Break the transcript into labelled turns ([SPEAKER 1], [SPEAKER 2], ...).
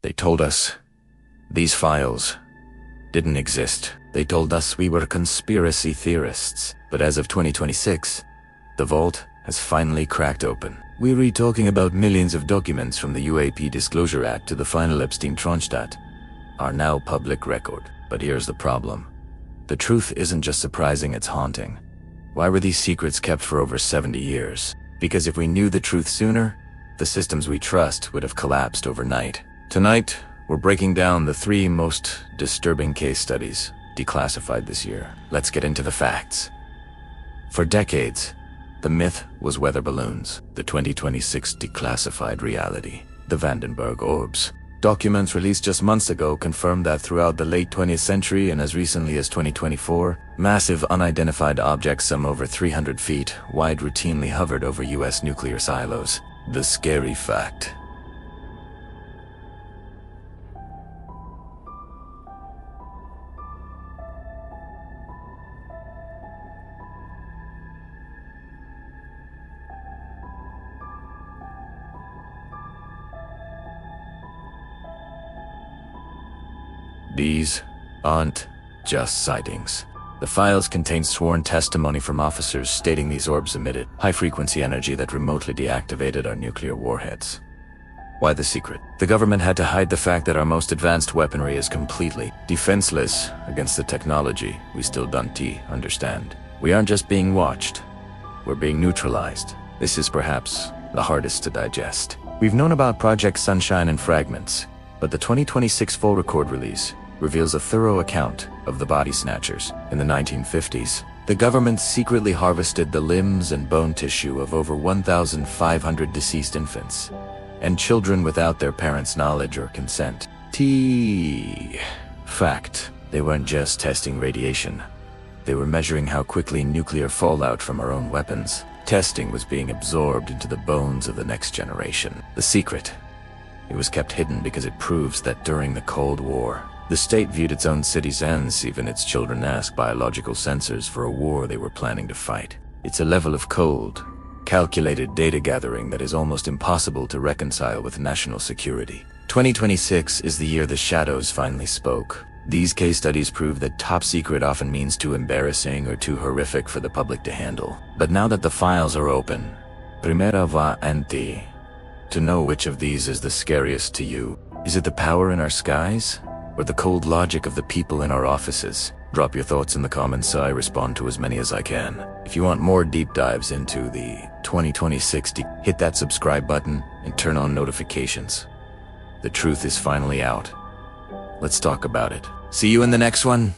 [SPEAKER 1] They told us these files didn't exist. They told us we were conspiracy theorists. But as of 2026, the vault has finally cracked open. We read talking about millions of documents from the UAP Disclosure Act to the final Epstein Tronstadt are now public record. But here's the problem. The truth isn't just surprising, it's haunting. Why were these secrets kept for over 70 years? Because if we knew the truth sooner, the systems we trust would have collapsed overnight. Tonight, we're breaking down the 3 most disturbing case studies declassified this year. Let's get into the facts. For decades, the myth was weather balloons. The 2026 declassified reality. The Vandenberg Orbs. Documents released just months ago confirmed that throughout the late 20th century and as recently as 2024, massive unidentified objects some over 300 feet wide routinely hovered over US nuclear silos. The scary fact. These aren't just sightings. The files contain sworn testimony from officers stating these orbs emitted high-frequency energy that remotely deactivated our nuclear warheads. Why the secret? The government had to hide the fact that our most advanced weaponry is completely defenseless against the technology we still don't understand. We aren't just being watched, we're being neutralized. This is perhaps the hardest to digest. We've known about Project Sunshine and fragments, but the 2026 full record release reveals a thorough account of the body snatchers. In the 1950s, the government secretly harvested the limbs and bone tissue of over 1,500 deceased infants and children without their parents' knowledge or consent. Fact. They weren't just testing radiation. They were measuring how quickly nuclear fallout from our own weapons. Testing was being absorbed into the bones of the next generation. The secret. It was kept hidden because it proves that during the Cold War, the state viewed its own cities and even its children as biological sensors for a war they were planning to fight. It's a level of cold, calculated data gathering that is almost impossible to reconcile with national security. 2026 is the year the shadows finally spoke. These case studies prove that top secret often means too embarrassing or too horrific for the public to handle. But now that the files are open, primera va en ti. To know which of these is the scariest to you. Is it the power in our skies? Or the cold logic of the people in our offices? Drop your thoughts in the comments so I respond to as many as I can. If you want more deep dives into the 2026, hit that subscribe button and turn on notifications. The truth is finally out. Let's talk about it. See you in the next one.